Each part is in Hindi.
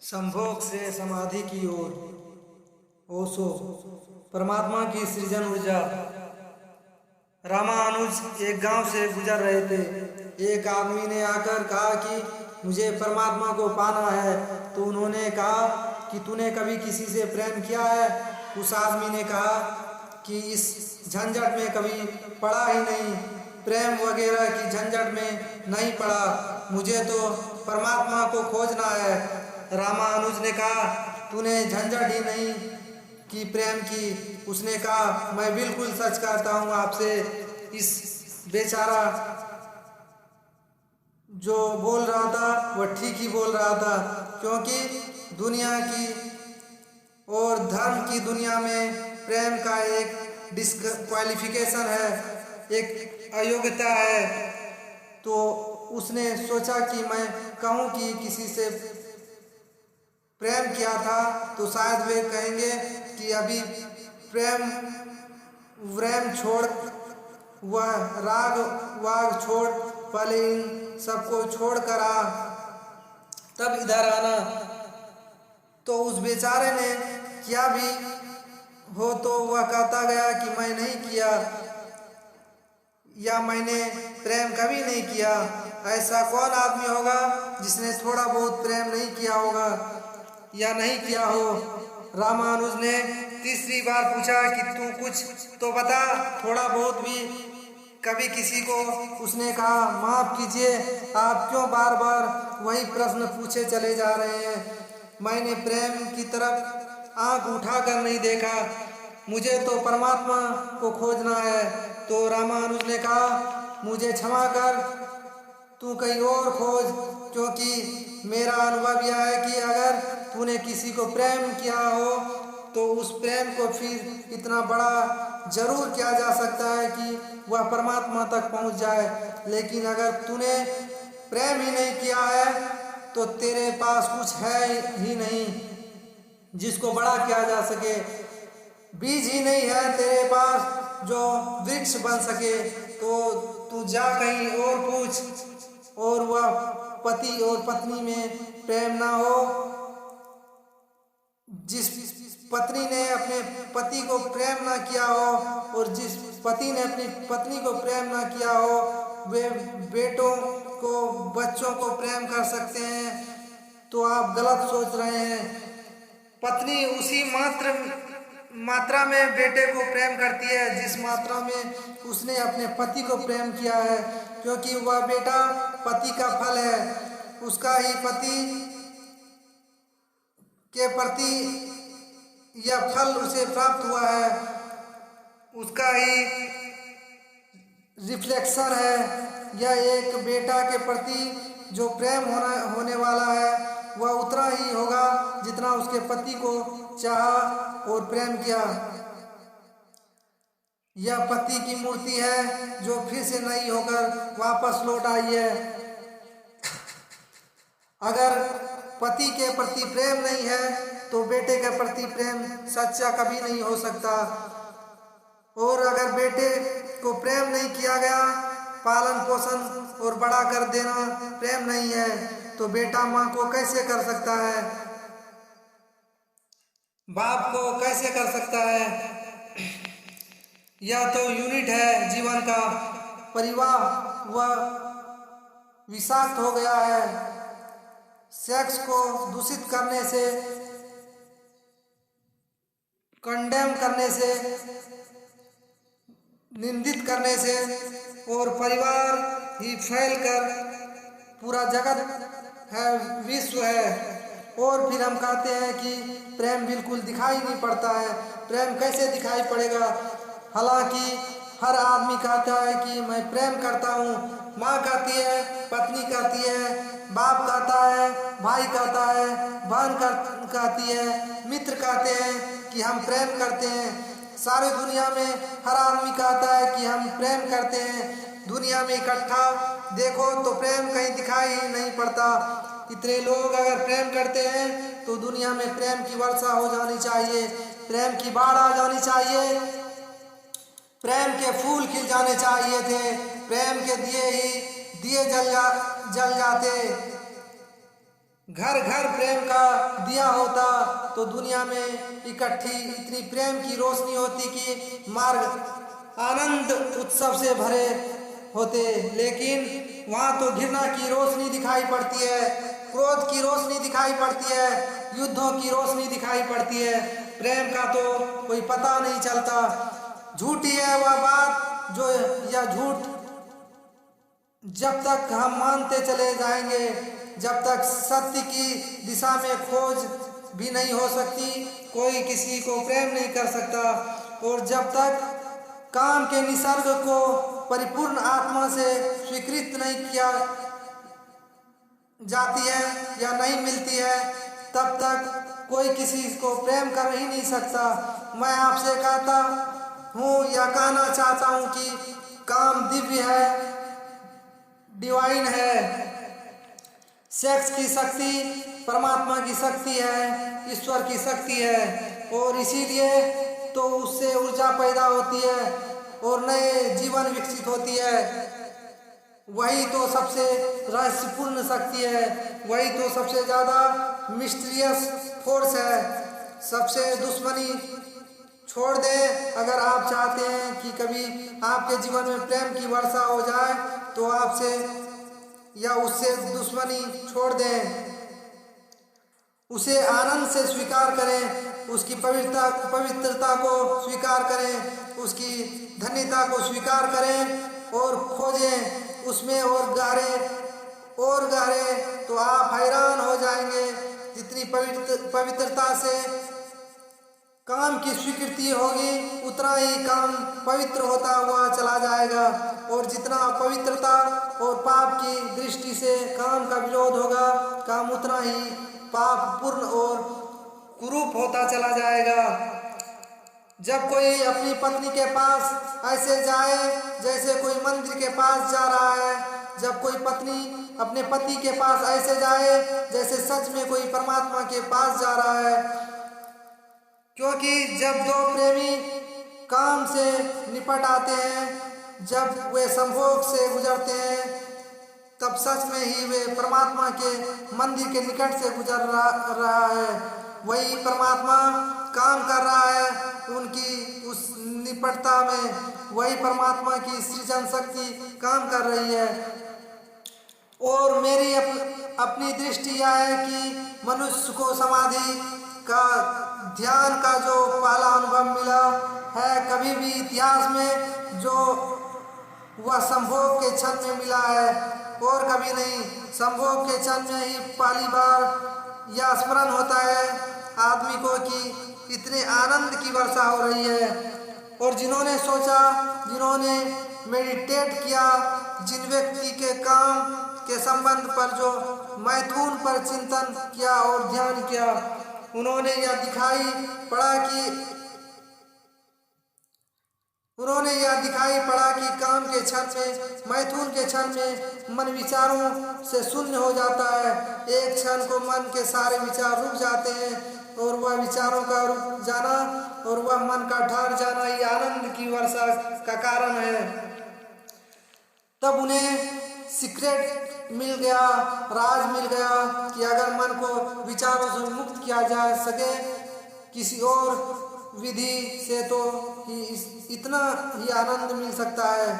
संभोग से समाधि की ओर। ओशो। परमात्मा की सृजन ऊर्जा। रामानुज एक गांव से गुजर रहे थे। एक आदमी ने आकर कहा कि मुझे परमात्मा को पाना है। तो उन्होंने कहा कि तूने कभी किसी से प्रेम किया है? उस आदमी ने कहा कि इस झंझट में कभी पड़ा ही नहीं, प्रेम वगैरह की झंझट में नहीं पड़ा, मुझे तो परमात्मा को खोजना है। रामानुज ने कहा तूने झंझट ही नहीं की प्रेम की। उसने कहा मैं बिल्कुल सच कहता हूँ आपसे। इस बेचारा जो बोल रहा था वह ठीक ही बोल रहा था, क्योंकि दुनिया की और धर्म की दुनिया में प्रेम का एक डिस्क्वालिफिकेशन है, एक अयोग्यता है। तो उसने सोचा कि मैं कहूँ कि किसी से प्रेम किया था तो शायद वे कहेंगे कि अभी प्रेम व्रेम छोड़, वह राग वाग छोड़, पहले इन सबको छोड़ कर आ, तब इधर आना। तो उस बेचारे ने क्या भी हो तो वह कहता गया कि मैं नहीं किया, या मैंने प्रेम कभी नहीं किया। ऐसा कौन आदमी होगा जिसने थोड़ा बहुत प्रेम नहीं किया होगा या नहीं किया हो? रामानुज ने तीसरी बार पूछा कि तू कुछ तो बता, थोड़ा बहुत भी कभी किसी को? उसने कहा माफ कीजिए, आप क्यों बार बार वही प्रश्न पूछे चले जा रहे हैं? मैंने प्रेम की तरफ आंख उठाकर नहीं देखा, मुझे तो परमात्मा को खोजना है। तो रामानुज ने कहा मुझे क्षमा कर, तू कहीं और खोज, क्योंकि मेरा अनुभव यह है कि अगर तूने किसी को प्रेम किया हो तो उस प्रेम को फिर इतना बड़ा जरूर किया जा सकता है कि वह परमात्मा तक पहुंच जाए। लेकिन अगर तूने प्रेम ही नहीं किया है तो तेरे पास कुछ है ही नहीं जिसको बड़ा किया जा सके। बीज ही नहीं है तेरे पास जो वृक्ष बन सके। तो तू जा कहीं और पूछ, और वह पति और पत्नी में प्रेम ना हो, जिस पत्नी ने अपने पति को प्रेम ना किया हो और जिस पति ने अपनी पत्नी को प्रेम ना किया हो, वे बेटों को बच्चों को प्रेम कर सकते हैं। तो आप गलत सोच रहे हैं। पत्नी उसी मात्रा में बेटे को प्रेम करती है जिस मात्रा में उसने अपने पति को प्रेम किया है, क्योंकि वह बेटा पति का फल है। उसका ही पति के प्रति यह फल उसे प्राप्त हुआ है, उसका ही रिफ्लेक्शन है। यह एक बेटा के प्रति जो प्रेम होने वाला है वह उतना ही होगा जितना उसके पति को चाहा और प्रेम किया। यह पति की मूर्ति है जो फिर से नई होकर वापस लौट आई है। अगर पति के प्रति प्रेम नहीं है तो बेटे के प्रति प्रेम सच्चा कभी नहीं हो सकता। और अगर बेटे को प्रेम नहीं किया गया, पालन पोषण और बड़ा कर देना प्रेम नहीं है, तो बेटा माँ को कैसे कर सकता है? बाप को कैसे कर सकता है? यह तो यूनिट है जीवन का। परिवार वह विषाक्त हो गया है। सेक्स को दूषित करने से, कंडेम करने से, निंदित करने से, और परिवार ही फैलकर पूरा जगत है, विश्व है। और फिर हम कहते हैं कि प्रेम बिल्कुल दिखाई नहीं पड़ता है। प्रेम कैसे दिखाई पड़ेगा? हालांकि हर आदमी कहता है कि मैं प्रेम करता हूँ। माँ कहती है, पत्नी कहती है, बाप कहता है, भाई कहता है, बहन कहती है, मित्र कहते हैं कि हम प्रेम करते हैं। सारी दुनिया में हर आदमी कहता है कि हम प्रेम करते हैं। दुनिया में इकट्ठा देखो तो प्रेम कहीं दिखाई ही नहीं पड़ता। इतने लोग अगर प्रेम करते हैं तो दुनिया में प्रेम की वर्षा हो जानी चाहिए, प्रेम की बाढ़ आ जानी चाहिए, प्रेम के फूल खिल जाने चाहिए थे, प्रेम के दिए ही दिए जल जाते। घर घर प्रेम का दिया होता तो दुनिया में इकट्ठी इतनी प्रेम की रोशनी होती कि मार्ग आनंद उत्सव से भरे होते। लेकिन वहाँ तो घृणा की रोशनी दिखाई पड़ती है, क्रोध की रोशनी दिखाई पड़ती है, युद्धों की रोशनी दिखाई पड़ती है। प्रेम का तो कोई पता नहीं चलता। झूठी है वह बात जो या झूठ जब तक हम मानते चले जाएंगे, जब तक सत्य की दिशा में खोज भी नहीं हो सकती, कोई किसी को प्रेम नहीं कर सकता। और जब तक काम के निसर्ग को परिपूर्ण आत्मा से स्वीकृत नहीं किया जाती है या नहीं मिलती है, तब तक कोई किसी को प्रेम कर ही नहीं सकता। मैं आपसे कहता हूँ या कहना चाहता हूँ कि काम दिव्य है, डिवाइन है। सेक्स की शक्ति परमात्मा की शक्ति है, ईश्वर की शक्ति है, और इसीलिए तो उससे ऊर्जा पैदा होती है और नए जीवन विकसित होती है। वही तो सबसे रहस्यपूर्ण शक्ति है, वही तो सबसे ज़्यादा मिस्टीरियस फोर्स है। सबसे दुश्मनी छोड़ दे। अगर आप चाहते हैं कि कभी आपके जीवन में प्रेम की वर्षा हो जाए तो आपसे या उससे दुश्मनी छोड़ दें, उसे आनंद से स्वीकार करें, उसकी पवित्रता को स्वीकार करें, उसकी धन्यता को स्वीकार करें और खोजें उसमें और गहरे तो आप हैरान हो जाएंगे। जितनी पवित्रता से काम की स्वीकृति होगी उतना ही काम पवित्र होता हुआ चला जाएगा, और जितना पवित्रता और पाप की दृष्टि से काम का विरोध होगा, काम उतना ही पाप पूर्ण और कुरूप होता चला जाएगा। जब कोई अपनी पत्नी के पास ऐसे जाए जैसे कोई मंदिर के पास जा रहा है, जब कोई पत्नी अपने पति के पास ऐसे जाए जैसे सच में कोई परमात्मा के पास जा रहा है, क्योंकि जब दो प्रेमी काम से निपट आते हैं, जब वे संभोग से गुजरते हैं, तब सच में ही वे परमात्मा के मंदिर के निकट से गुजर रहा है। वही परमात्मा काम कर रहा है उनकी उस निपटता में, वही परमात्मा की सृजन शक्ति काम कर रही है। और मेरी अपनी दृष्टि यह है कि मनुष्य को समाधि का ध्यान का जो पहला अनुभव मिला है, कभी भी इतिहास में जो वह संभोग के क्षण में मिला है और कभी नहीं। संभोग के क्षण में ही पहली बार यह स्मरण होता है आदमी को कि इतने आनंद की वर्षा हो रही है। और जिन्होंने सोचा, जिन्होंने मेडिटेट किया, जिन व्यक्ति के काम के संबंध पर जो मैथुन पर चिंतन किया और ध्यान किया, उन्होंने यह दिखाई पड़ा कि काम के क्षण में, मैथुन के क्षण में मन विचारों से शून्य हो जाता है। एक क्षण को मन के सारे विचार रुक जाते हैं और वह विचारों का रुक जाना और वह मन का ठहर जाना ही आनंद की वर्षा का कारण है। तब उन्हें सीक्रेट मिल गया, राज मिल गया कि अगर मन को विचारों से मुक्त किया जा सके किसी और विधि से तो इतना ही आनंद मिल सकता है।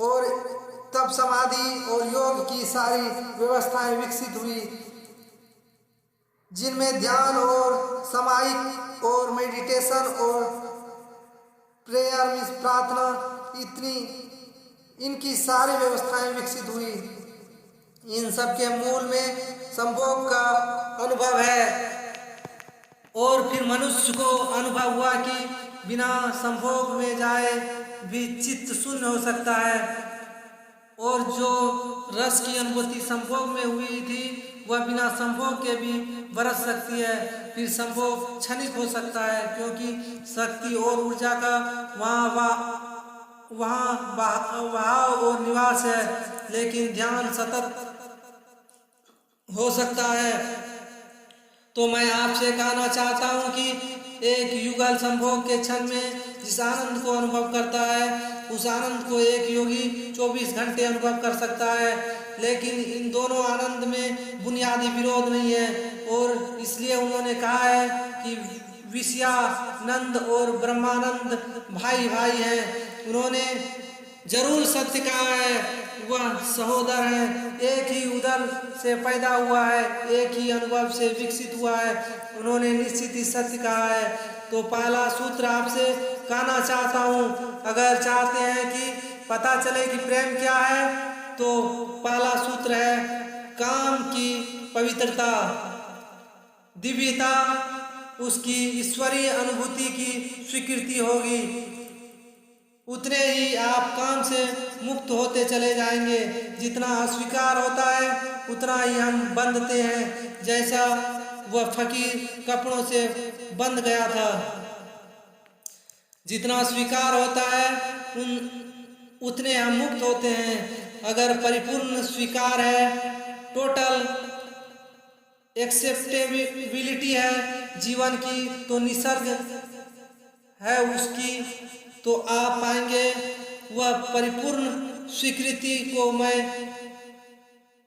और तब समाधि और योग की सारी व्यवस्थाएं विकसित हुई, जिनमें ध्यान और समाहिक और मेडिटेशन और प्रेयर में प्रार्थना, इनकी सारी व्यवस्थाएं विकसित हुई। इन सब के मूल में संभोग का अनुभव है। और फिर मनुष्य को अनुभव हुआ कि बिना संभोग में जाए भी चित्त शून्य हो सकता है, और जो रस की अनुभूति संभोग में हुई थी वह बिना संभोग के भी बरस सकती है। फिर संभोग क्षणिक हो सकता है, क्योंकि शक्ति और ऊर्जा का वहाँ बहाव और निवास है, लेकिन ध्यान सतत हो सकता है। तो मैं आपसे कहना चाहता हूँ कि एक युगल संभोग के क्षण में जिस आनंद को अनुभव करता है उस आनंद को एक योगी 24 घंटे अनुभव कर सकता है। लेकिन इन दोनों आनंद में बुनियादी विरोध नहीं है, और इसलिए उन्होंने कहा है कि विषयानंद और ब्रह्मानंद भाई भाई हैं। उन्होंने जरूर सत्य कहा है, वह सहोदर है, एक ही उदर से पैदा हुआ है, एक ही अनुभव से विकसित हुआ है। उन्होंने निश्चित ही सत्य कहा है। तो पहला सूत्र आपसे कहना चाहता हूँ, अगर चाहते हैं कि पता चले कि प्रेम क्या है, तो पहला सूत्र है काम की पवित्रता, दिव्यता, उसकी ईश्वरीय अनुभूति की स्वीकृति होगी। उतने ही आप काम से मुक्त होते चले जाएंगे। जितना अस्वीकार होता है उतना ही हम बंधते हैं, जैसा वह फकीर कपड़ों से बंध गया था। जितना स्वीकार होता है उतने हम मुक्त होते हैं। अगर परिपूर्ण स्वीकार है, टोटल एक्सेप्टेबिलिटी है जीवन की, तो निसर्ग है उसकी, तो आप पाएंगे वह परिपूर्ण स्वीकृति को मैं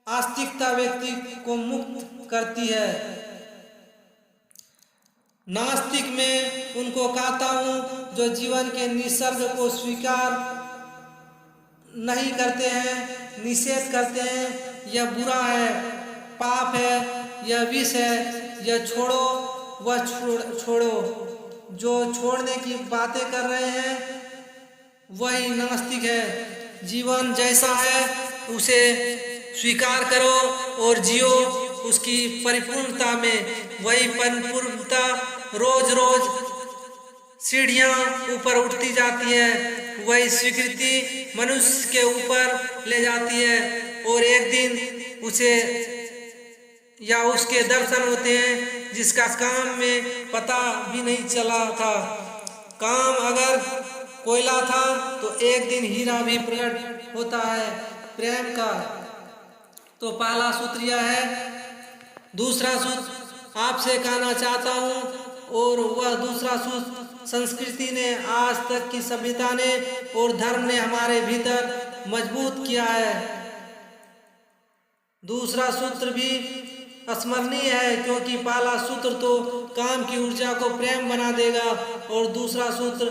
आस्तिकता व्यक्ति को मुक्त करती है। नास्तिक में उनको कहता हूँ जो जीवन के निसर्ग को स्वीकार नहीं करते हैं, निषेध करते हैं, यह बुरा है, पाप है, यह विष है, यह छोड़ो, वह छोड़ो। जो छोड़ने की बातें कर रहे हैं वही नास्तिक है। जीवन जैसा है उसे स्वीकार करो और जियो उसकी परिपूर्णता में। वही परिपूर्णता रोज रोज सीढ़ियाँ ऊपर उठती जाती है, वही स्वीकृति मनुष्य के ऊपर ले जाती है, और एक दिन उसे या उसके दर्शन होते हैं जिसका काम में पता भी नहीं चला था। काम अगर कोयला था तो एक दिन हीरा भी प्रकट होता है प्रेम का। तो पहला सूत्र यह है। दूसरा सूत्र आपसे कहना चाहता हूँ, और वह दूसरा सूत्र संस्कृति ने, आज तक की सभ्यता ने और धर्म ने हमारे भीतर मजबूत किया है। दूसरा सूत्र भी स्मरणीय है, क्योंकि पहला सूत्र तो काम की ऊर्जा को प्रेम बना देगा, और दूसरा सूत्र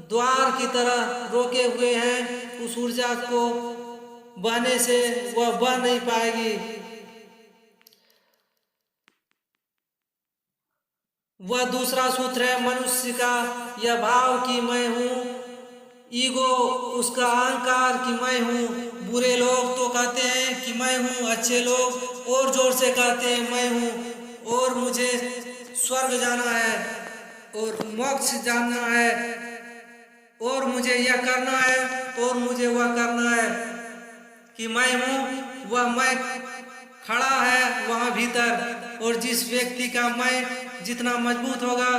द्वार की तरह रोके हुए हैं, उस ऊर्जा को बहने से वह बह नहीं पाएगी। वह दूसरा सूत्र है मनुष्य का यह भाव कि मैं हूँ, ईगो, उसका अहंकार कि मैं हूँ। बुरे लोग तो कहते हैं कि मैं हूँ, अच्छे लोग और जोर से कहते हैं मैं हूँ, और मुझे स्वर्ग जाना है और मोक्ष जानना है, और मुझे यह करना है और मुझे वह करना है, कि मैं हूँ वह मैं खड़ा है वहाँ भीतर। और जिस व्यक्ति का मैं जितना मजबूत होगा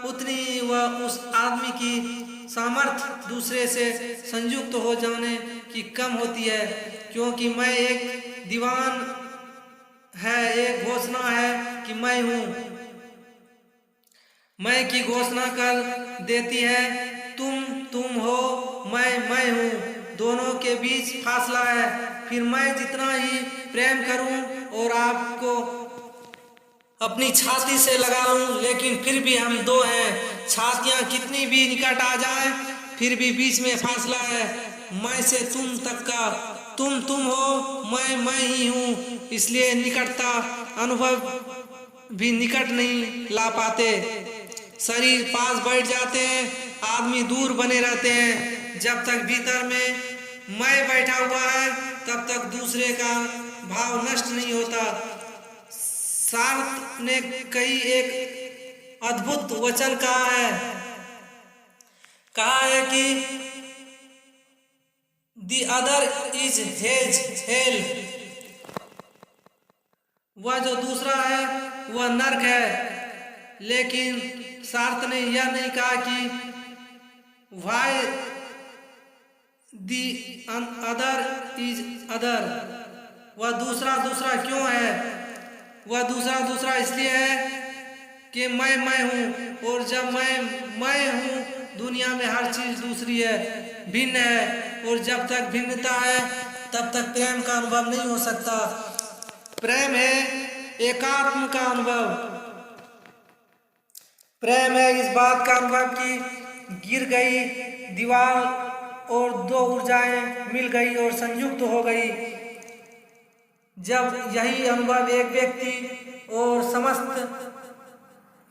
उतनी वह उस आदमी की सामर्थ्य दूसरे से संयुक्त हो जाने की कम होती है, क्योंकि मैं एक दीवान है, एक घोषणा है कि मैं हूँ। मैं की घोषणा कर देती है तुम हो, मैं हूँ, दोनों के बीच फासला है। फिर मैं जितना ही प्रेम करूँ और आपको अपनी छाती से लगा लूं, लेकिन फिर भी हम दो हैं। छातियां कितनी भी निकट आ जाएं, फिर भी बीच में फासला है। मैं से तुम तक का, तुम हो, मैं ही हूँ। इसलिए निकटता अनुभव भी निकट नहीं ला पाते। शरीर पास बैठ जाते हैं, आदमी दूर बने रहते हैं। जब तक भीतर में मैं बैठा हुआ है तब तक दूसरे का भाव नष्ट नहीं होता। सार्थ ने कई एक अद्भुत वचन कहा है कि द अदर इज हेल, वह जो दूसरा है वह नरक है। लेकिन सार्थ ने यह नहीं कहा कि why the other is other, वह दूसरा क्यों है। वह दूसरा इसलिए है कि मैं हूँ, और जब मैं हूँ दुनिया में हर चीज दूसरी है, भिन्न है, और जब तक भिन्नता है तब तक प्रेम का अनुभव नहीं हो सकता। प्रेम है एकात्म का अनुभव। प्रेम है इस बात का अनुभव कि गिर गई दीवार और दो ऊर्जाएं मिल गई और संयुक्त हो गई। जब यही अनुभव एक व्यक्ति और समस्त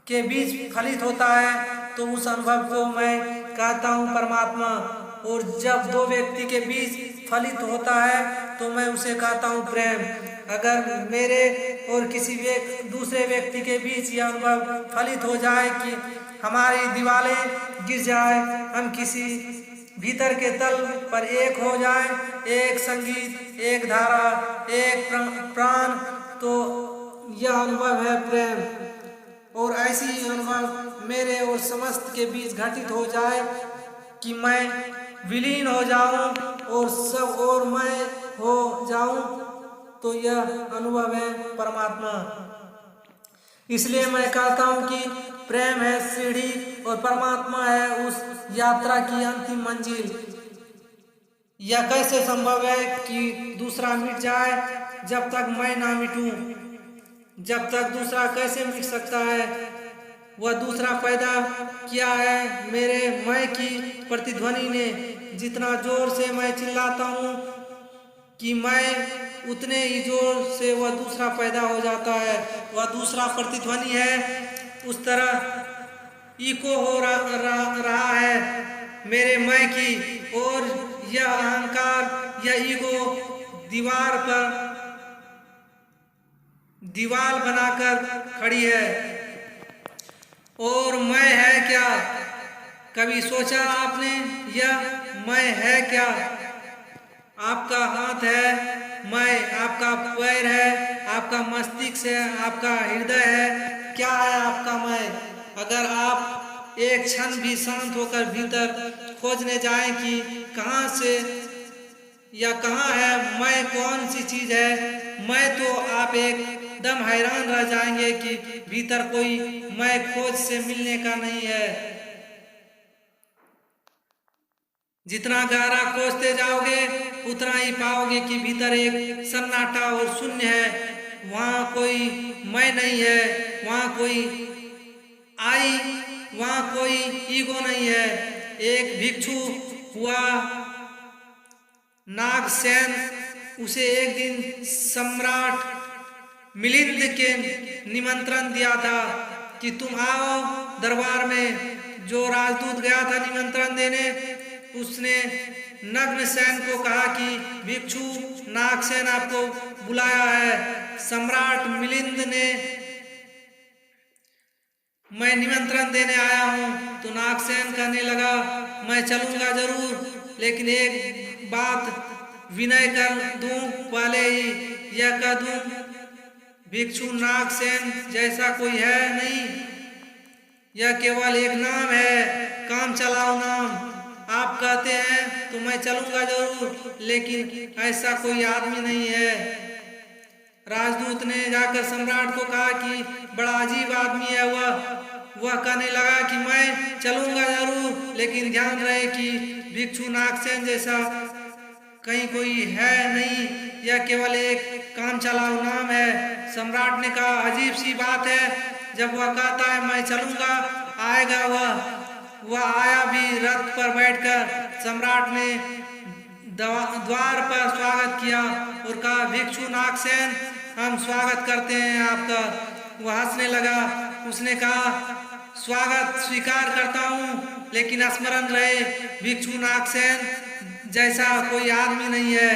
के बीच फलित होता है तो उस अनुभव को मैं कहता हूँ परमात्मा। और जब दो व्यक्ति के बीच फलित होता है तो मैं उसे कहता हूँ प्रेम। अगर मेरे और किसी दूसरे व्यक्ति के बीच यह अनुभव फलित हो जाए कि हमारी दीवारें गिर जाए, हम किसी भीतर के तल पर एक हो जाए, एक संगीत, एक धारा, एक प्राण, तो यह अनुभव है प्रेम। और ऐसी अनुभव मेरे और समस्त के बीच घटित हो जाए कि मैं विलीन हो जाऊं और सब और मैं हो जाऊं, तो यह अनुभव है परमात्मा। इसलिए मैं कहता हूं कि प्रेम है सीढ़ी और परमात्मा है उस यात्रा की अंतिम मंजिल। यह कैसे संभव है कि दूसरा मिट जाए जब तक मैं ना मिटूं? जब तक दूसरा कैसे मिट सकता है? वह दूसरा पैदा किया है मेरे मैं की प्रतिध्वनि ने। जितना जोर से मैं चिल्लाता हूँ कि मैं, उतने ही जोर से वह दूसरा पैदा हो जाता है। वह दूसरा प्रतिध्वनि है। उस तरह इको हो रहा है मेरे मैं की, और यह अहंकार, यह ईगो दीवार बनाकर खड़ी है। और मैं है क्या? कभी सोचा आपने यह मैं है क्या? आपका हाथ है मैं, आपका पैर है, आपका मस्तिष्क है, आपका हृदय है। क्या है आपका मैं? अगर आप एक क्षण भी शांत होकर भीतर खोजने जाएं कि कहाँ से या कहाँ है मैं, कौन सी चीज है मैं, तो आप एकदम हैरान रह जाएंगे कि भीतर कोई मैं खोज से मिलने का नहीं है। जितना गहरा खोजते जाओगे उतना ही पाओगे कि भीतर एक सन्नाटा और शून्य है। वहाँ कोई मैं नहीं है, वहाँ कोई वहाँ कोई ईगो नहीं है। एक भिक्षु हुआ नागसेन, उसे एक दिन सम्राट मिलिंद के निमंत्रण दिया था कि तुम आओ दरबार में। जो राजदूत गया था निमंत्रण देने, उसने नग्नसेन को कहा कि भिक्षु नागसेन आपको बुलाया है। सम्राट मिलिंद ने, मैं निमंत्रण देने आया हूँ। तो नागसेन कहने लगा मैं चलूंगा जरूर, लेकिन एक बात विनय कर दूं, पहले ही यह कह दूं, भिक्षु नागसेन जैसा कोई है नहीं। यह केवल एक नाम है, काम चलाओ नाम। आप कहते हैं तो मैं चलूंगा जरूर, लेकिन ऐसा कोई आदमी नहीं है। राजदूत ने जाकर सम्राट को कहा कि बड़ा अजीब आदमी है वह कहने लगा कि मैं चलूंगा जरूर, लेकिन ध्यान रहे कि भिक्षु नागसेन जैसा कहीं कोई है नहीं, यह केवल एक काम चलाओ नाम है। सम्राट ने कहा अजीब सी बात है, जब वह कहता है मैं चलूंगा, आएगा वह आया भी रथ पर बैठकर। सम्राट ने द्वार पर स्वागत किया और कहा भिक्षु नागसेन हम स्वागत करते हैं आपका। वह हंसने लगा। उसने कहा स्वागत स्वीकार करता हूँ, लेकिन स्मरण रहे भिक्षु नागसेन जैसा कोई आदमी नहीं है।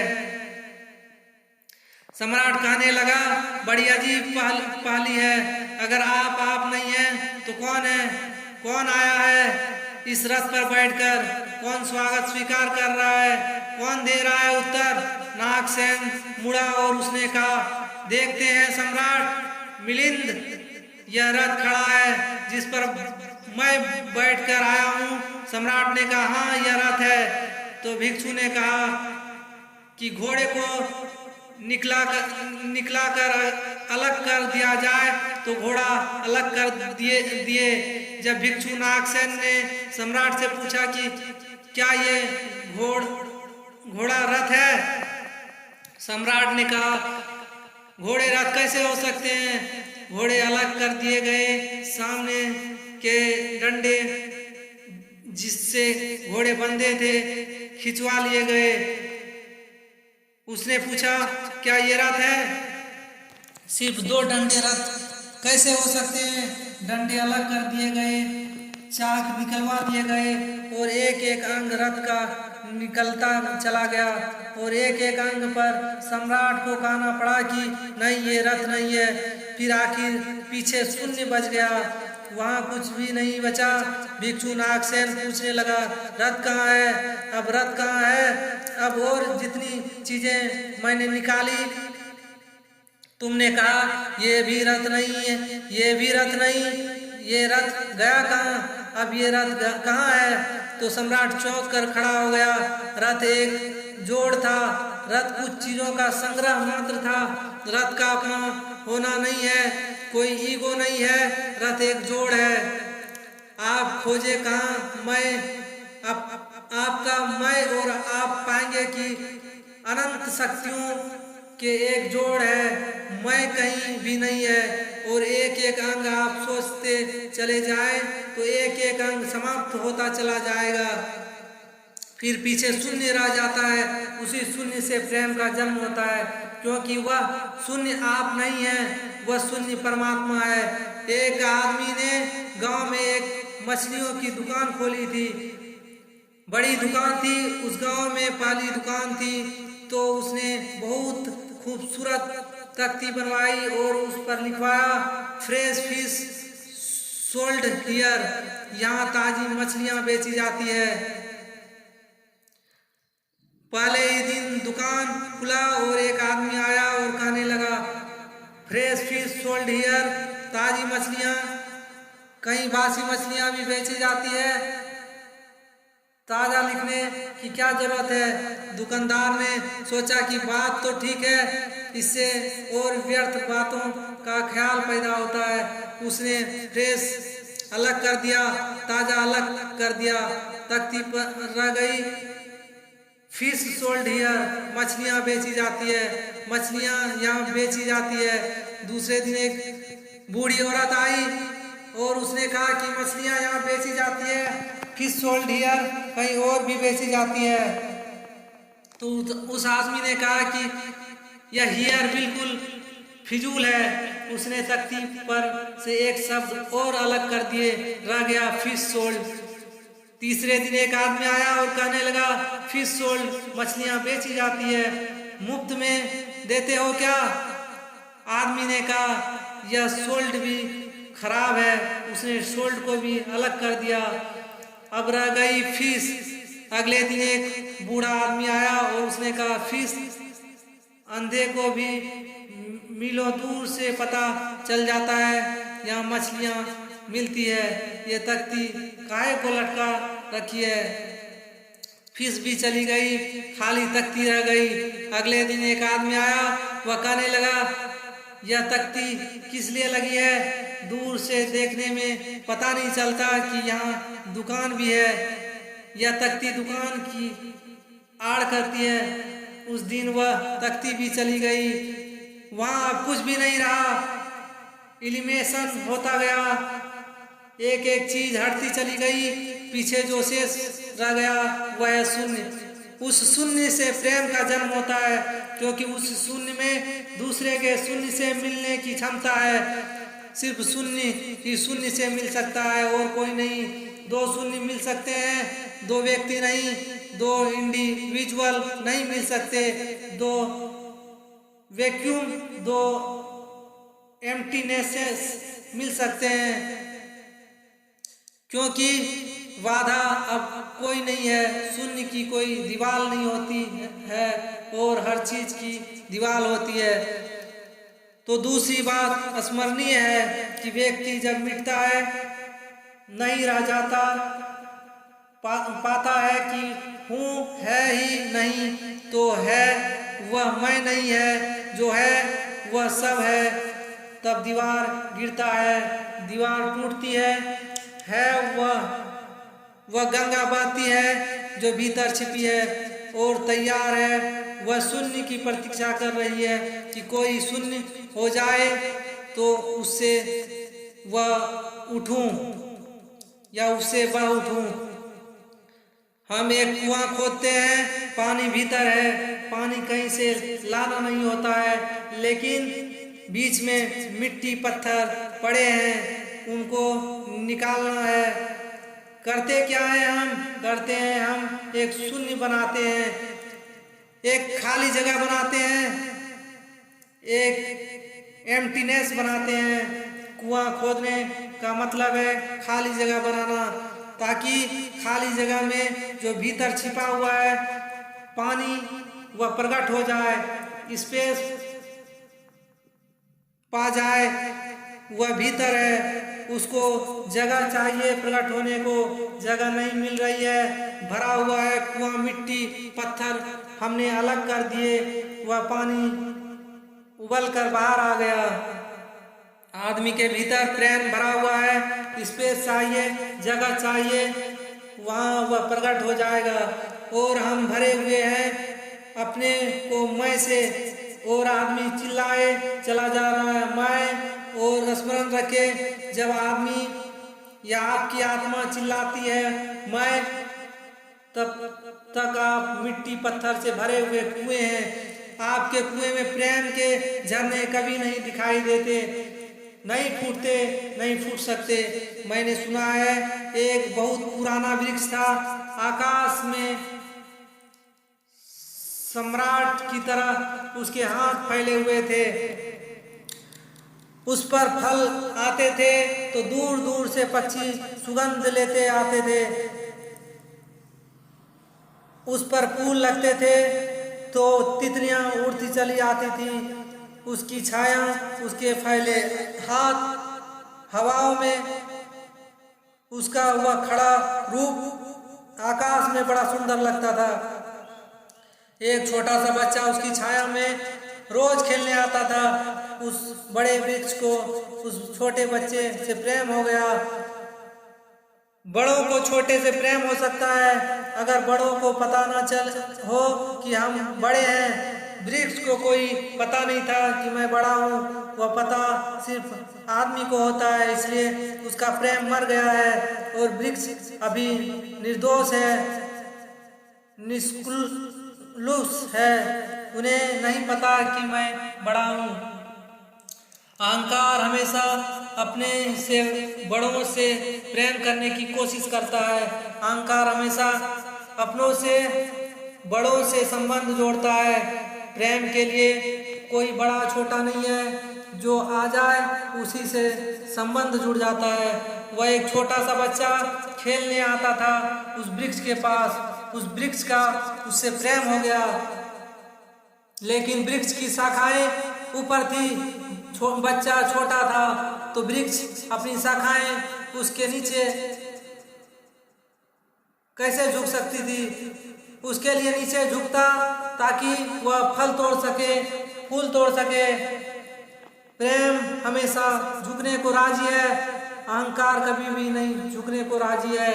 सम्राट कहने लगा बड़ी अजीब पहली है, अगर आप नहीं हैं तो कौन है? कौन आया है इस रथ पर बैठकर? कौन स्वागत स्वीकार कर रहा है? कौन दे रहा है उत्तर? नागसेन मुड़ा और उसने कहा देखते हैं सम्राट मिलिंद, यह रथ खड़ा है जिस पर मैं बैठकर आया हूँ। सम्राट ने कहा हाँ यह रथ है। तो भिक्षु ने कहा कि घोड़े को निकला कर अलग कर दिया जाए तो घोड़ा अलग कर दिए। जब भिक्षु नागसेन ने सम्राट से पूछा कि क्या ये घोड़ा रथ है, सम्राट ने कहा घोड़े रथ कैसे हो सकते हैं। घोड़े अलग कर दिए गए, सामने के डंडे जिससे घोड़े बंधे थे खिंचवा लिए गए। उसने पूछा क्या ये रथ है। सिर्फ 2 डंडे रथ कैसे हो सकते हैं। डंडे अलग कर दिए गए, चाक निकलवा दिए गए और एक एक अंग रथ का निकलता चला गया। और एक एक अंग पर सम्राट को कहना पड़ा कि नहीं ये रथ नहीं है। फिर आखिर पीछे शून्य बच गया, वहाँ कुछ भी नहीं बचा। भिक्षु नागसेन पूछने लगा रथ कहाँ है, अब रथ कहाँ है। अब और जितनी चीजें मैंने निकाली तुमने कहा ये भी रथ नहीं है, ये भी रथ नहीं, ये रथ गया कहाँ, अब ये रथ कहाँ है। तो सम्राट चौंक कर खड़ा हो गया। रथ एक जोड़ था, रथ कुछ चीजों का संग्रह मात्र था। रथ का अपना होना नहीं है, कोई ईगो नहीं है, रथ एक जोड़ है। आप खोजे कहाँ, मैं आपका मैं और आप पाएंगे कि अनंत शक्तियों के एक जोड़ है, मैं कहीं भी नहीं है। और एक एक अंग आप सोचते चले जाएं तो एक एक अंग समाप्त होता चला जाएगा, फिर पीछे शून्य रह जाता है। उसी शून्य से प्रेम का जन्म होता है, क्योंकि वह शून्य आप नहीं है, वह शून्य परमात्मा है। एक आदमी ने गांव में एक मछलियों की दुकान खोली थी, बड़ी दुकान थी, उस गांव में पहली दुकान थी। तो उसने बहुत खूबसूरत तख्ती बनवाई और उस पर लिखवाया फ्रेश फिश सोल्ड हियर, यहाँ ताजी मछलियां बेची जाती है। पहले ही दिन दुकान खुला और एक आदमी आया और कहने लगा फ्रेश फिश सोल्ड हियर, ताजी मछलियां, कहीं बासी मछलियां भी बेची जाती है, ताजा लिखने की क्या जरूरत है। दुकानदार ने सोचा कि बात तो ठीक है, इससे और व्यर्थ बातों का ख्याल पैदा होता है। उसने फ्रेश अलग कर दिया, ताजा अलग कर दिया, तख्ती पर रह गई फिश सोल्ड हियर, मछलियां बेची जाती है, मछलियां यहाँ बेची जाती है। दूसरे दिन एक बूढ़ी औरत आई और उसने कहा कि मछलियां यहाँ बेची जाती है, फिश सोल्ड हियर, कहीं और भी बेची जाती है। तो उस आदमी ने कहा कि यह हियर बिल्कुल फिजूल है। उसने तख्ती पर से एक शब्द और अलग कर दिए, रह गया फिश सोल्ड। तीसरे दिन एक आदमी आया और कहने लगा फिश सोल्ड, मछलियां बेची जाती है, मुफ्त में देते हो क्या। आदमी ने कहा यह सोल्ड भी खराब है। उसने सोल्ड को भी अलग कर दिया, अब रह गई फिश। अगले दिन एक बूढ़ा आदमी आया और उसने कहा फिश, अंधे को भी मीलों दूर से पता चल जाता है यहाँ मछलियाँ मिलती है, ये तख्ती काहे को लटका रखी है। फिश भी चली गई, खाली तख्ती रह गई। अगले दिन एक आदमी आया, वह कहने लगा यह तख्ती किस लिए लगी है, दूर से देखने में पता नहीं चलता कि यहाँ दुकान भी है, यह तख्ती दुकान की आड़ करती है। उस दिन वह तख्ती भी चली गई, वहाँ अब कुछ भी नहीं रहा, एलिमिनेशन होता गया, एक एक चीज हटती चली गई, पीछे जो शेष रह गया वह शून्य। उस शून्य से प्रेम का जन्म होता है, क्योंकि उस शून्य में दूसरे के शून्य से मिलने की क्षमता है। सिर्फ शून्य ही शून्य से मिल सकता है और कोई नहीं। 2 शून्य मिल सकते हैं, 2 व्यक्ति नहीं, 2 इंडिविजुअल नहीं मिल सकते, 2 वैक्यूम, 2 एम्प्टीनेसेस मिल सकते हैं। क्योंकि बाधा अब कोई नहीं है, शून्य की कोई दीवार नहीं होती है और हर चीज की दीवार होती है। तो दूसरी बात स्मरणीय है कि व्यक्ति जब मिटता है, नहीं रह जाता, पाता है कि हूँ है ही नहीं, तो है वह मैं नहीं है, जो है वह सब है। तब दीवार गिरता है, दीवार टूटती है वह गंगा बहती है जो भीतर छिपी है और तैयार है। वह शून्य की प्रतीक्षा कर रही है कि कोई शून्य हो जाए तो उससे वह उठूं या उससे वह उठूं। हम एक कुआं खोदते हैं, पानी भीतर है, पानी कहीं से लाना नहीं होता है, लेकिन बीच में मिट्टी पत्थर पड़े हैं, उनको निकालना है। करते क्या है हम एक शून्य बनाते हैं, एक खाली जगह बनाते हैं, एक एम्प्टीनेस बनाते हैं। कुआं खोदने का मतलब है खाली जगह बनाना, ताकि खाली जगह में जो भीतर छिपा हुआ है पानी वह प्रकट हो जाए, स्पेस पा जाए। वह भीतर है, उसको जगह चाहिए प्रकट होने को, जगह नहीं मिल रही है, भरा हुआ है कुआं, मिट्टी पत्थर हमने अलग कर दिए, वह पानी उबल कर बाहर आ गया। आदमी के भीतर प्रेम भरा हुआ है, स्पेस चाहिए, जगह चाहिए, वहाँ वह प्रकट हो जाएगा। और हम भरे हुए हैं अपने को मैं से, और आदमी चिल्लाए चला जा रहा है मैं। और स्मरण रखे, जब आदमी या आपकी आत्मा चिल्लाती है मैं, तब तक आप मिट्टी पत्थर से भरे हुए कुएं हैं। आपके कुएं में प्रेम के झरने कभी नहीं दिखाई देते, नहीं फूटते, नहीं फूट सकते। मैंने सुना है एक बहुत पुराना वृक्ष था, आकाश में सम्राट की तरह उसके हाथ फैले हुए थे, उस पर फल आते थे तो दूर दूर से पक्षी सुगंध लेते आते थे, उस पर फूल लगते थे तो तितलियां उड़ती चली आती थी, उसकी छाया, उसके फैले हाथ हवाओं में, उसका वह खड़ा रूप आकाश में बड़ा सुंदर लगता था। एक छोटा सा बच्चा उसकी छाया में रोज खेलने आता था। उस बड़े वृक्ष को उस छोटे बच्चे से प्रेम हो गया। बड़ों को छोटे से प्रेम हो सकता है, अगर बड़ों को पता ना चल हो कि हम बड़े हैं। वृक्ष को कोई पता नहीं था कि मैं बड़ा हूँ, वह पता सिर्फ आदमी को होता है, इसलिए उसका प्रेम मर गया है। और वृक्ष अभी निर्दोष है, निष्कुलुष है, उन्हें नहीं पता कि मैं बड़ा हूँ। अहंकार हमेशा अपने से बड़ों से प्रेम करने की कोशिश करता है। अहंकार हमेशा अपनों से बड़ों से संबंध जोड़ता है। प्रेम के लिए कोई बड़ा छोटा नहीं है, जो आ जाए उसी से संबंध जुड़ जाता है। वह एक छोटा सा बच्चा खेलने आता था उस वृक्ष के पास, उस वृक्ष का उससे प्रेम हो गया, लेकिन वृक्ष की शाखाएं ऊपर थी, बच्चा छोटा था तो वृक्ष अपनी शाखाएं उसके नीचे कैसे झुक सकती थी, उसके लिए नीचे झुकता ताकि वह फल तोड़ सके, फूल तोड़ सके। प्रेम हमेशा झुकने को राजी है, अहंकार कभी भी नहीं झुकने को राजी है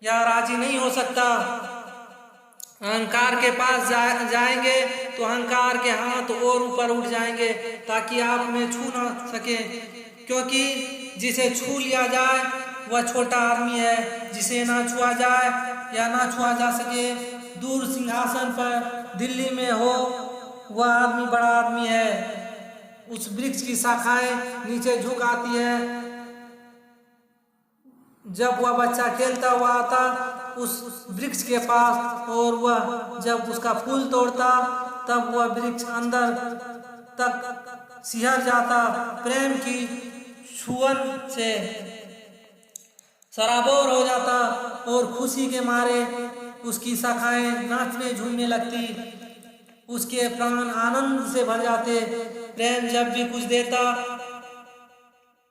या राजी नहीं हो सकता। अहंकार के पास जाएंगे तो अहंकार के हाथ और ऊपर उठ जाएंगे ताकि आप में छू ना सके, क्योंकि जिसे छू लिया जाए वह छोटा आदमी है, जिसे ना छुआ जाए या ना छुआ जा सके, दूर सिंहासन पर दिल्ली में हो, वह आदमी बड़ा आदमी है। उस वृक्ष की शाखाएं नीचे झुक आती है। जब वह बच्चा खेलता हुआ आता उस वृक्ष के पास, और वह जब उसका फूल तोड़ता तब वह वृक्ष अंदर तक सिहर जाता, प्रेम की छुअन से सराबोर हो जाता और खुशी के मारे उसकी शाखाएं नाचने झूमने लगती, उसके प्राण आनंद से भर जाते। प्रेम जब भी कुछ देता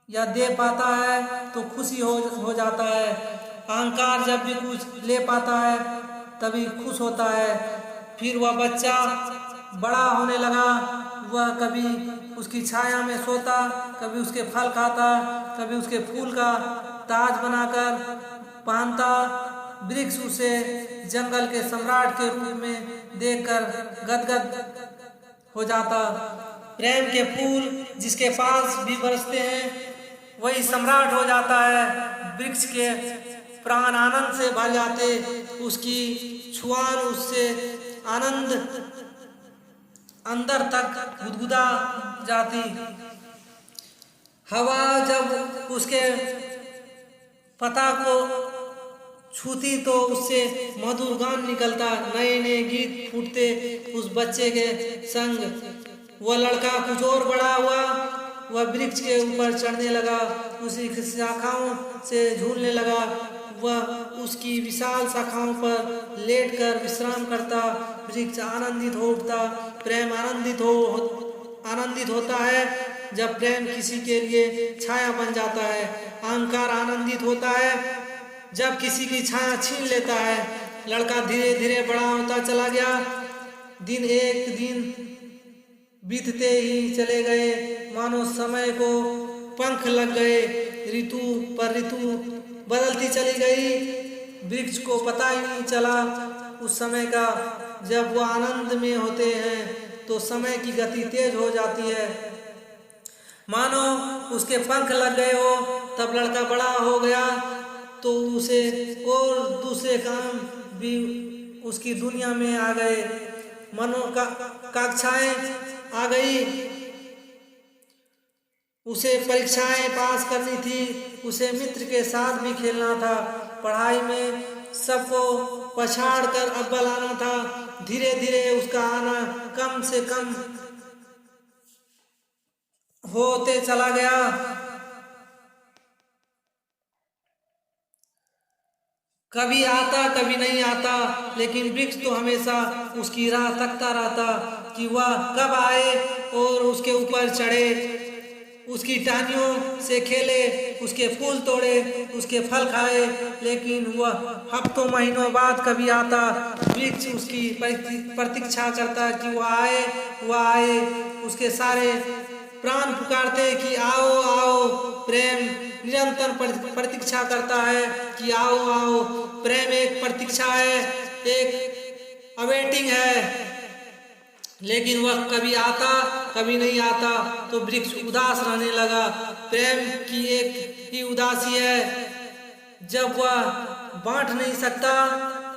या दे पाता है तो खुशी हो जाता है। अहंकार जब भी कुछ ले पाता है तभी खुश होता है। फिर वह बच्चा बड़ा होने लगा, वह कभी उसकी छाया में सोता, कभी उसके फल खाता, कभी उसके फूल का ताज बनाकर पहनता। वृक्ष उसे जंगल के सम्राट के रूप में देखकर गदगद हो जाता। प्रेम के फूल जिसके पास भी बरसते हैं वही सम्राट हो जाता है। वृक्ष के प्राण आनंद से भर जाते, उसकी छुआन उससे आनंद अंदर तक गुदगुदा जाती। हवा जब उसके पता को छूती तो उससे मधुर गान निकलता, नए नए गीत फूटते उस बच्चे के संग। वह लड़का कुछ और बड़ा हुआ, वह वृक्ष के ऊपर चढ़ने लगा, उसी शाखाओं से झूलने लगा। वह उसकी विशाल शाखाओं पर लेटकर विश्राम करता। वृक्ष आनंदित हो उठता। प्रेम आनंदित होता है जब प्रेम किसी के लिए छाया बन जाता है। अहंकार आनंदित होता है जब किसी की छाया छीन लेता है। लड़का धीरे धीरे बड़ा होता चला गया। दिन एक दिन बीतते ही चले गए, मानो समय को पंख लग गए। ऋतु पर ऋतु बदलती चली गई। वृक्ष को पता ही नहीं चला उस समय का। जब वो आनंद में होते हैं तो समय की गति तेज हो जाती है, मानो उसके पंख लग गए हो। तब लड़का बड़ा हो गया तो उसे और दूसरे काम भी उसकी दुनिया में आ गए। कक्षाएं आ गई, उसे परीक्षाएं पास करनी थी, उसे मित्र के साथ भी खेलना था, पढ़ाई में सबको पछाड़ कर अव्वल आना था। धीरे धीरे उसका आना कम से कम होते चला गया। कभी आता कभी नहीं आता, लेकिन वृक्ष तो हमेशा उसकी राह तकता रहता कि वह कब आए और उसके ऊपर चढ़े, उसकी टहनियों से खेले, उसके फूल तोड़े, उसके फल खाए। लेकिन वह हफ्तों महीनों बाद कभी आता। वृक्ष उसकी प्रतीक्षा करता कि वह आए। उसके सारे प्राण पुकारते कि आओ आओ। प्रेम निरंतर प्रतीक्षा करता है कि आओ आओ। प्रेम एक प्रतीक्षा है, एक अवेटिंग है। लेकिन वह कभी आता कभी नहीं आता तो वृक्ष उदास रहने लगा। प्रेम की एक ही उदासी है, जब वह बांट नहीं सकता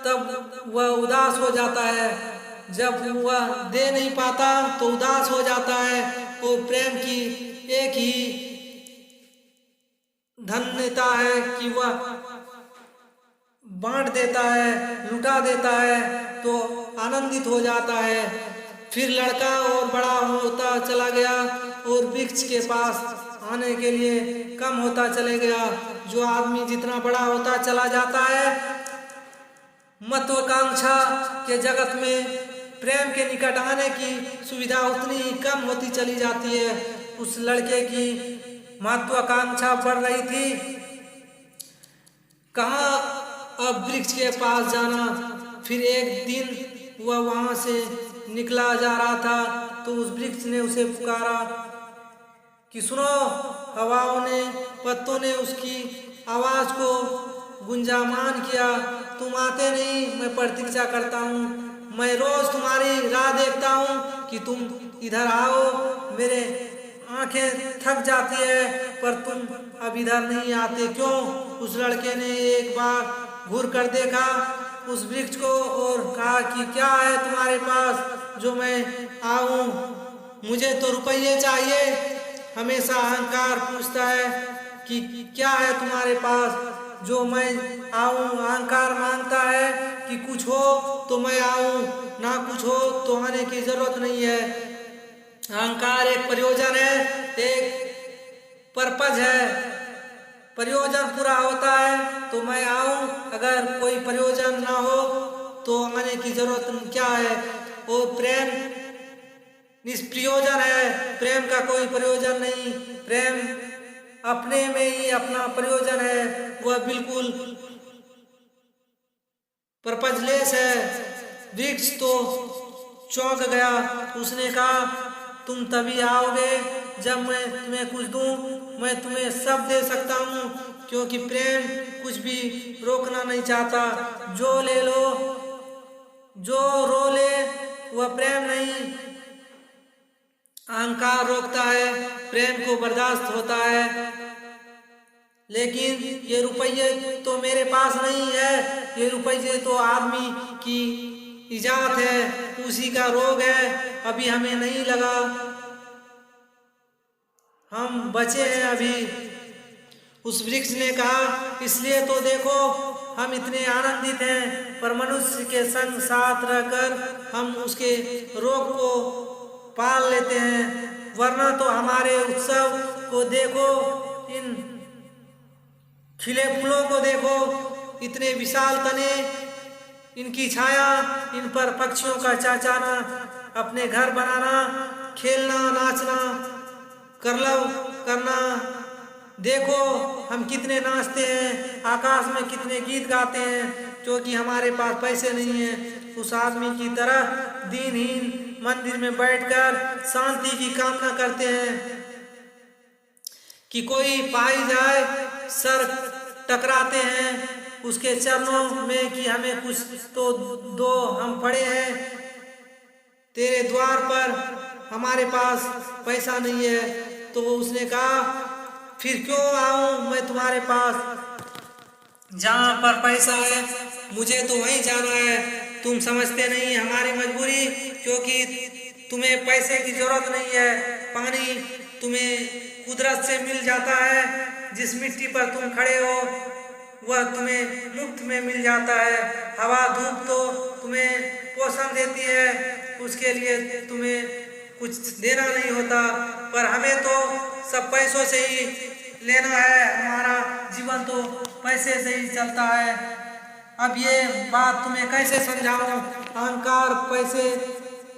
तब वह उदास हो जाता है, जब वह दे नहीं पाता तो उदास हो जाता है। और प्रेम की एक ही धन्यता है कि वह बांट देता है, लुटा देता है तो आनंदित हो जाता है। फिर लड़का और बड़ा होता चला गया और वृक्ष के पास आने के लिए कम होता चले गया। जो आदमी जितना बड़ा होता चला जाता है, महत्वाकांक्षा के जगत में प्रेम के निकट आने की सुविधा उतनी ही कम होती चली जाती है। उस लड़के की महत्वाकांक्षा बढ़ रही थी, कहाँ अब वृक्ष के पास जाना। फिर एक दिन वह वहां से निकला जा रहा था तो उस वृक्ष ने उसे पुकारा कि सुनो। हवाओं ने, पत्तों ने उसकी आवाज को गुंजायमान किया। तुम आते नहीं, मैं प्रतीक्षा करता हूँ, मैं रोज तुम्हारी राह देखता हूँ कि तुम इधर आओ। मेरे आंखें थक जाती है पर तुम अब इधर नहीं आते, क्यों? उस लड़के ने एक बार घूर कर देखा उस वृक्ष को और कहा कि क्या है तुम्हारे पास जो मैं आऊं? मुझे तो रुपये चाहिए। हमेशा अहंकार पूछता है कि क्या है तुम्हारे पास जो मैं आऊं। अहंकार मांगता है कि कुछ हो तो मैं आऊं, ना कुछ हो तो आने की जरूरत नहीं है। अहंकार एक प्रयोजन है, एक पर्पज है। प्रयोजन पूरा होता है तो मैं आऊं, अगर कोई प्रयोजन ना हो तो आने की जरूरत क्या है। और प्रेम निष्प्रयोजन है, प्रेम का कोई प्रयोजन नहीं। प्रेम अपने में ही अपना प्रयोजन है, वह बिल्कुल पर्पजलेस है। वृक्ष तो चौंक गया, उसने कहा तुम तभी आओगे जब मैं तुम्हें कुछ दूं। मैं तुम्हें सब दे सकता हूँ, क्योंकि प्रेम कुछ भी रोकना नहीं चाहता। जो ले लो, जो रो ले वह प्रेम नहीं। अहंकार रोकता है, प्रेम को बर्दाश्त होता है। लेकिन ये रुपये तो मेरे पास नहीं है, ये रुपये तो आदमी की इजात है, उसी का रोग है, अभी हमें नहीं लगा, हम बचे हैं अभी। उस वृक्ष ने कहा, इसलिए तो देखो हम इतने आनंदित हैं, पर मनुष्य के संग साथ रहकर हम उसके रोग को पाल लेते हैं। वरना तो हमारे उत्सव को देखो, इन खिले फूलों को देखो, इतने विशाल तने, इनकी छाया, इन पर पक्षियों का चहचहाना, अपने घर बनाना, खेलना, नाचना, करलव करना। देखो हम कितने नाचते हैं, आकाश में कितने गीत गाते हैं, क्योंकि हमारे पास पैसे नहीं हैं। उस आदमी की तरह दीनहीन मंदिर में बैठकर शांति की कामना करते हैं कि कोई पाई जाए, सर टकराते हैं उसके चरणों में कि हमें कुछ तो दो, हम पड़े हैं तेरे द्वार पर, हमारे पास पैसा नहीं है। तो उसने कहा, फिर क्यों आऊं मैं तुम्हारे पास, जहां पर पैसा है मुझे तो वहीं जाना है। तुम समझते नहीं हमारी मजबूरी, क्योंकि तुम्हें पैसे की जरूरत नहीं है। पानी तुम्हें कुदरत से मिल जाता है, जिस मिट्टी पर तुम खड़े हो वह तुम्हें मुफ्त में मिल जाता है। हवा धूप तो तुम्हें पोषण देती है, उसके लिए तुम्हें कुछ देना नहीं होता, पर हमें तो सब पैसों से ही लेना है, हमारा जीवन तो पैसे से ही चलता है। अब ये बात तुम्हें कैसे समझाऊं? अहंकार पैसे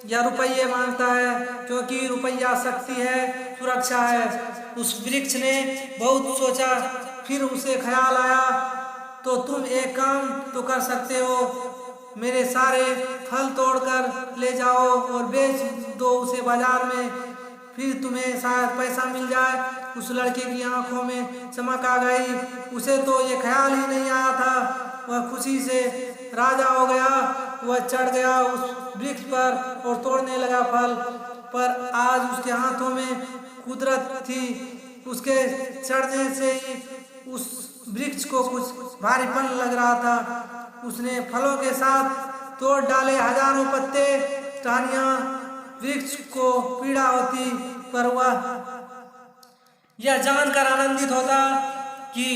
या रुपये मांगता है, क्योंकि रुपया शक्ति है, सुरक्षा है। उस वृक्ष ने बहुत सोचा, फिर उसे ख्याल आया, तो तुम एक काम तो कर सकते हो, मेरे सारे फल तोड़कर ले जाओ और बेच दो उसे बाजार में, फिर तुम्हें शायद पैसा मिल जाए। उस लड़के की आंखों में चमक आ गई, उसे तो ये ख्याल ही नहीं आया था। वह खुशी से राजा हो गया, वह चढ़ गया उस वृक्ष पर और तोड़ने लगा फल। पर आज उसके हाथों में कुदरत थी, उसके चढ़ने से ही उस वृक्ष को कुछ भारीपन लग रहा था। उसने फलों के साथ तोड़ डाले हजारों पत्ते, टहनियां, वृक्ष को पीड़ा होती, पर वह यह जानकर आनंदित होता कि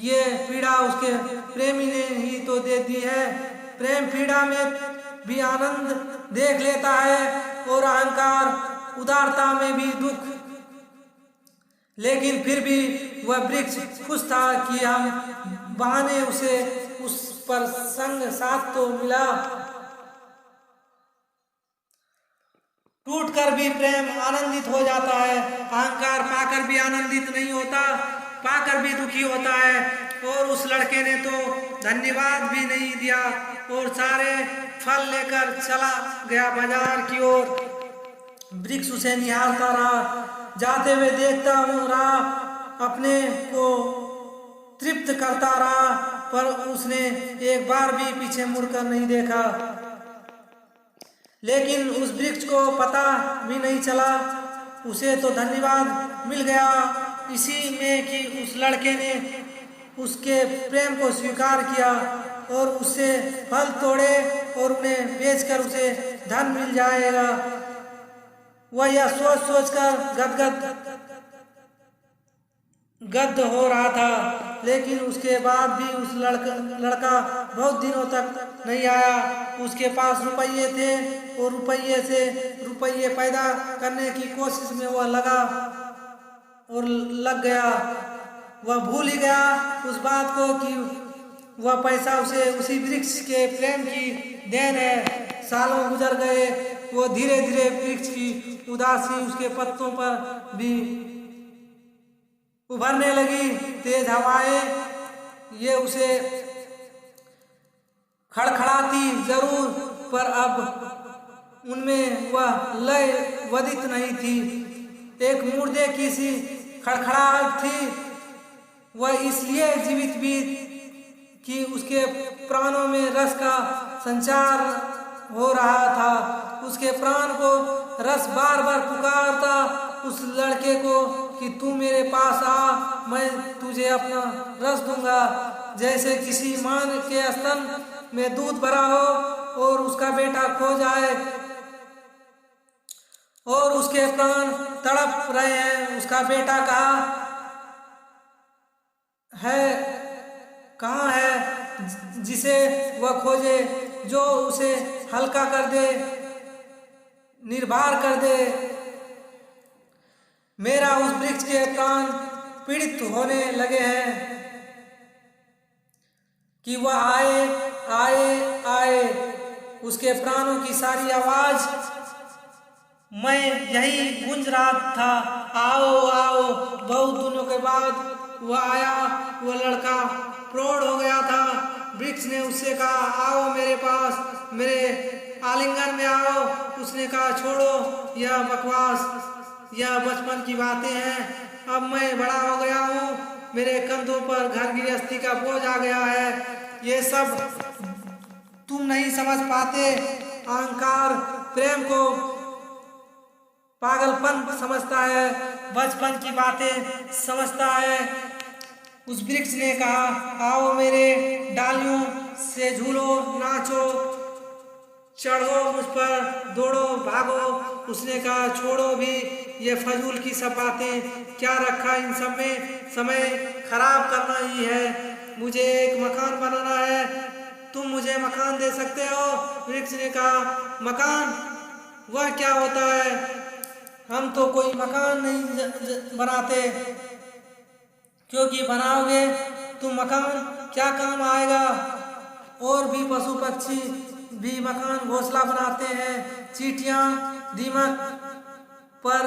ये पीड़ा उसके प्रेमी ने ही तो दे दी है। प्रेम पीड़ा में भी आनंद देख लेता है और अहंकार उदारता में भी दुख। लेकिन फिर भी वह वृक्ष खुश था कि हम बहाने उसे उस पर संग साथ तो मिला। टूट कर भी प्रेम आनंदित हो जाता है, अहंकार पाकर भी आनंदित नहीं होता, पाकर भी दुखी होता है। और उस लड़के ने तो धन्यवाद भी नहीं दिया और सारे फल लेकर चला गया बाजार की ओर। वृक्ष उसे निहारता रहा, जाते हुए देखता रहा, अपने को तृप्त करता रहा, पर उसने एक बार भी पीछे मुड़कर नहीं देखा। लेकिन उस वृक्ष को पता भी नहीं चला, उसे तो धन्यवाद मिल गया इसी में कि उस लड़के ने उसके प्रेम को स्वीकार किया और उससे फल तोड़े और उन्हें बेचकर उसे धन मिल जाएगा। वह यह सोच सोचकर गद्द हो रहा था। लेकिन उसके बाद भी उस लड़का बहुत दिनों तक नहीं आया। उसके पास रुपये थे और रुपये से रुपये पैदा करने की कोशिश में वह लगा और लग गया। वह भूल ही गया उस बात को कि वह पैसा उसे उसी वृक्ष के प्रेम की देन है। सालों गुजर गए, वो धीरे धीरे वृक्ष की उदासी उसके पत्तों पर भी उभरने लगी। तेज हवाएं ये उसे खड़खड़ाती जरूर, पर अब उनमें वह लय वदित नहीं थी। एक मुर्दे की सी खड़खड़ाहट थी। वह इसलिए जीवित भी कि उसके प्राणों में रस का संचार हो रहा था। उसके प्राण को रस बार बार पुकारता उस लड़के को कि तू मेरे पास आ, मैं तुझे अपना रस दूंगा। जैसे किसी माँ के स्तन में दूध भरा हो और उसका बेटा खो जाए और उसके प्राण तड़प रहे हैं। उसका बेटा कहाँ है जिसे वह खोजे, जो उसे हल्का कर दे, निर्भर कर दे। मेरा उस वृक्ष के प्राण पीड़ित होने लगे हैं कि वह आए आए आए। उसके प्राणों की सारी आवाज मैं यही गूंज रहा था, आओ आओ। बहुत दिनों के बाद वह आया। वह लड़का प्रौढ़ हो गया था। वृक्ष ने उससे कहा, आओ मेरे पास, मेरे आलिंगन में आओ। उसने कहा, छोड़ो यह बकवास, यह बचपन की बातें हैं। अब मैं बड़ा हो गया हूँ, मेरे कंधों पर घर गृहस्थी का बोझ आ गया है। ये सब तुम नहीं समझ पाते। अहंकार प्रेम को पागलपन समझता है, बचपन की बातें समझता है। उस वृक्ष ने कहा, आओ मेरे डालियों से झूलो, नाचो, चढ़ो मुझ पर, दौड़ो, भागो। उसने कहा, छोड़ो भी ये फजूल की सब बातें, क्या रखा इन सब में, समय खराब करना ही है। मुझे एक मकान बनाना है, तुम मुझे मकान दे सकते हो? वृक्ष ने कहा, मकान वह क्या होता है? हम तो कोई मकान नहीं बनाते, क्योंकि बनाओगे तुम मकान क्या काम आएगा? और भी पशु पक्षी भी मकान घोंसला बनाते हैं, चींटियां, दीमक, पर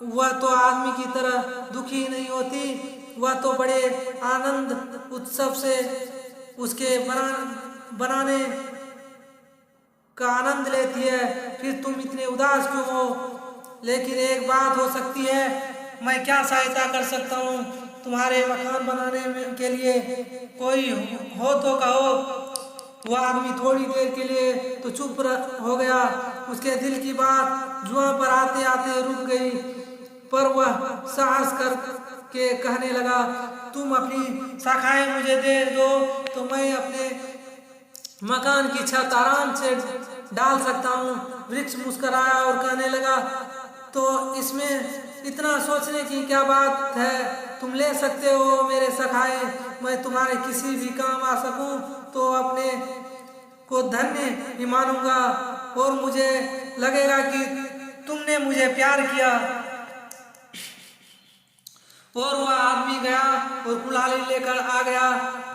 वह तो आदमी की तरह दुखी नहीं होती। वह तो बड़े आनंद उत्सव से उसके बनाने का आनंद लेती है। फिर तुम इतने उदास क्यों हो? लेकिन एक बात हो सकती है, मैं क्या सहायता कर सकता हूँ तुम्हारे मकान बनाने के लिए? कोई हो तो कहो। वह आदमी थोड़ी देर के लिए तो चुप हो गया। उसके दिल की बात जुआ पर आते आते रुक गई, पर वह साहस कर के कहने लगा, तुम अपनी शाखाएं मुझे दे दो तो मैं अपने मकान की छत आराम से डाल सकता हूँ। वृक्ष मुस्कुराया और कहने लगा, तो इसमें इतना सोचने की क्या बात है? तुम ले सकते हो मेरे शाखाएं। मैं तुम्हारे किसी भी काम आ सकूं तो अपने को धन्य ही मानूंगा और मुझे लगेगा कि तुमने मुझे प्यार किया। और वह आदमी गया और कुल्हाड़ी लेकर आ गया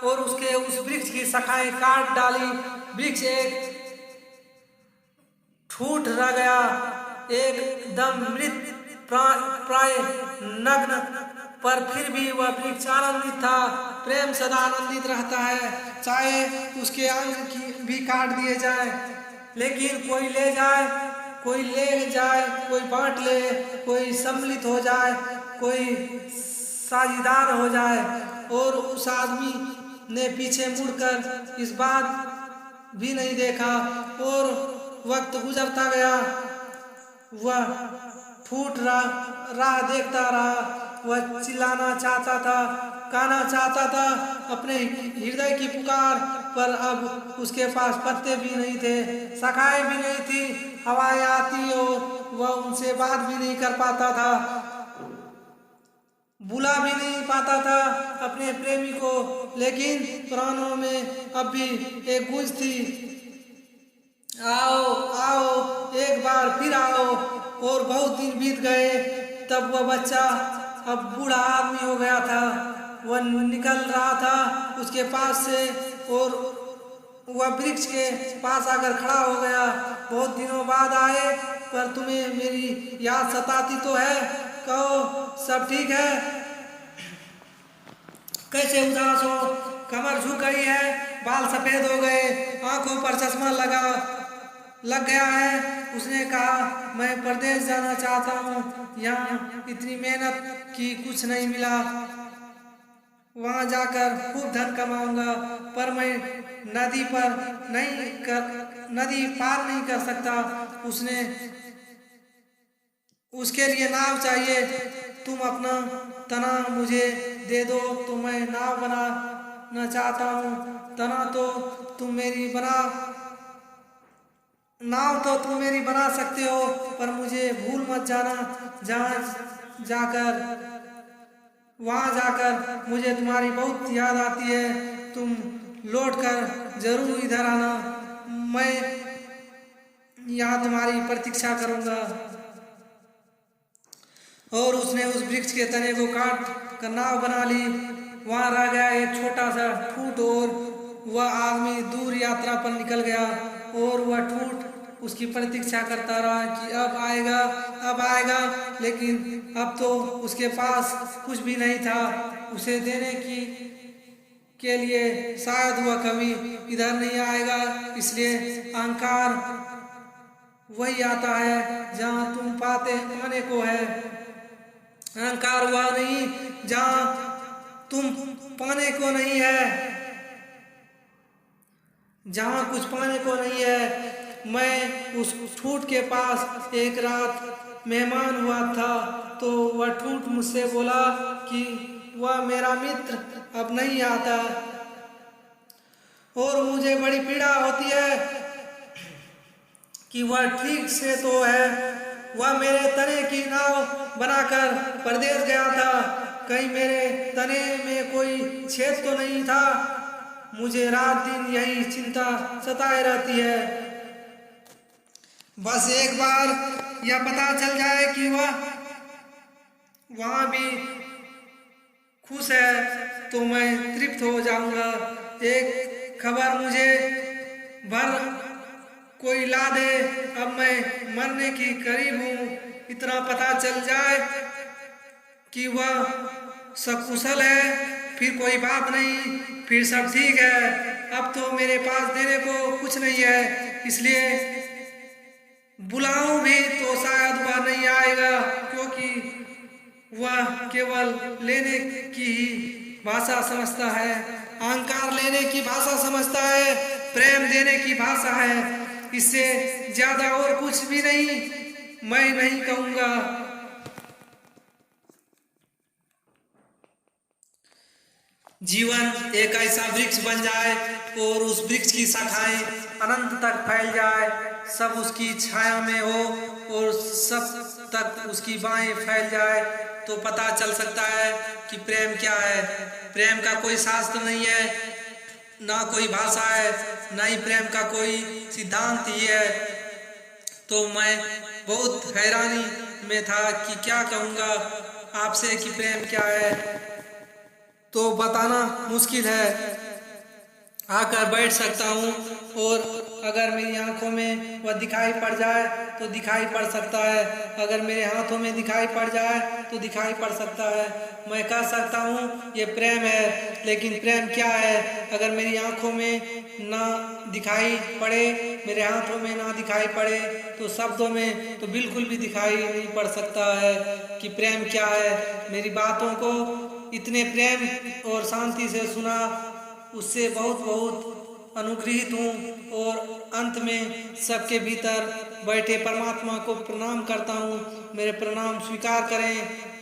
और उसके उस वृक्ष की शाखाएं काट डाली। वृक्ष एक ठूठ रह गया, एकदम मृत प्राय नग्न, पर फिर भी वह वृक्ष आनंदित था। प्रेम सदा आनंदित रहता है, चाहे उसके अंग की भी काट दिए जाए, लेकिन कोई ले जाए, कोई ले जाए, कोई बांट ले, कोई सम्मिलित हो जाए, कोई साझीदार हो जाए। और उस आदमी ने पीछे मुड़कर इस बात भी नहीं देखा और वक्त गुजरता गया। वह ठूठ राह देखता रहा। वह चिल्लाना चाहता था, गाना चाहता था अपने हृदय की पुकार, पर अब उसके पास पत्ते भी नहीं थे, शाखाएं भी नहीं थी, हवाएं आती और वह उनसे बात भी नहीं कर पाता था, बुला भी नहीं पाता था अपने प्रेमी को। लेकिन प्राणों में अब भी एक गूंज थी, आओ आओ, एक बार फिर आओ। और बहुत दिन बीत गए। तब वह बच्चा अब बूढ़ा आदमी हो गया था। वह निकल रहा था उसके पास से और वह वृक्ष के पास आकर खड़ा हो गया। बहुत दिनों बाद आए, पर तुम्हें मेरी याद सताती तो है? कहो सब ठीक है? कैसे उदास हो? कमर झुक गई है, बाल सफेद हो गए, आंखों पर चश्मा लगा, लग गया है। उसने कहा मैं परदेश जाना चाहता हूँ, यहाँ इतनी मेहनत की कुछ नहीं मिला, वहाँ जाकर खूब धन कमाऊंगा, पर मैं नदी पार नहीं कर सकता। उसके लिए नाव चाहिए, तुम अपना तना मुझे दे दो तो मैं नाव बनाना चाहता हूँ। नाव तो तुम मेरी बना सकते हो, पर मुझे भूल मत जाना। वहाँ जाकर मुझे तुम्हारी बहुत याद आती है। तुम लौट कर जरूर इधर आना, मैं यहाँ तुम्हारी प्रतीक्षा करूँगा। और उसने उस वृक्ष के तने को काट कर नाव बना ली। वहाँ रह गया एक छोटा सा ठूठ, और वह आदमी दूर यात्रा पर निकल गया। और वह ठूठ उसकी प्रतीक्षा करता रहा कि अब आएगा, लेकिन अब तो उसके पास कुछ भी नहीं था उसे देने के लिए। शायद वह कभी इधर नहीं आएगा, इसलिए अहंकार वही आता है जहाँ तुम पाने को है। अहंकार वह नहीं जहाँ तुम पाने को नहीं है, जहाँ कुछ पाने को नहीं है। मैं उस ठूठ के पास एक रात मेहमान हुआ था, तो वह ठूठ मुझसे बोला कि वह मेरा मित्र अब नहीं आता, और मुझे बड़ी पीड़ा होती है कि वह ठीक से तो है। वह मेरे तने की नाव बनाकर परदेश गया था, कहीं मेरे तने में कोई छेद तो नहीं था। मुझे रात दिन यही चिंता सताए रहती है। बस एक बार यह पता चल जाए कि वह वहाँ भी खुश है तो मैं तृप्त हो जाऊंगा। एक खबर मुझे कोई ला दे, अब मैं मरने की करीब हूँ। इतना पता चल जाए कि वह सकुशल है, फिर कोई बात नहीं, फिर सब ठीक है। अब तो मेरे पास देने को कुछ नहीं है, इसलिए बुलाऊं भी तो शायद वह नहीं आएगा, क्योंकि वह केवल लेने की ही भाषा समझता है। अहंकार लेने की भाषा समझता है, प्रेम देने की भाषा है। इससे ज्यादा और कुछ भी नहीं मैं नहीं कहूँगा। जीवन एक ऐसा वृक्ष बन जाए और उस वृक्ष की शाखाएं अनंत तक फैल जाए, सब उसकी छाया में हो और सब तक उसकी बाहें फैल जाए, तो पता चल सकता है कि प्रेम क्या है। प्रेम का कोई शास्त्र नहीं है, ना कोई भाषा है, ना ही प्रेम का कोई सिद्धांत ही है। तो मैं बहुत हैरानी में था कि क्या कहूँगा आपसे कि प्रेम क्या है, तो बताना मुश्किल है। आकर बैठ सकता हूँ, और अगर मेरी आंखों में वह दिखाई पड़ जाए तो दिखाई पड़ सकता है, अगर मेरे हाथों में दिखाई पड़ जाए तो दिखाई पड़ सकता है। मैं कह सकता हूँ ये प्रेम है, लेकिन प्रेम क्या है? अगर मेरी आंखों में ना दिखाई पड़े, मेरे हाथों में ना दिखाई पड़े, तो शब्दों में तो बिल्कुल भी दिखाई नहीं पड़ सकता है कि प्रेम क्या है। मेरी बातों को इतने प्रेम और शांति से सुना, उससे बहुत बहुत अनुग्रहित हूँ, और अंत में सबके भीतर बैठे परमात्मा को प्रणाम करता हूँ। मेरे प्रणाम स्वीकार करें।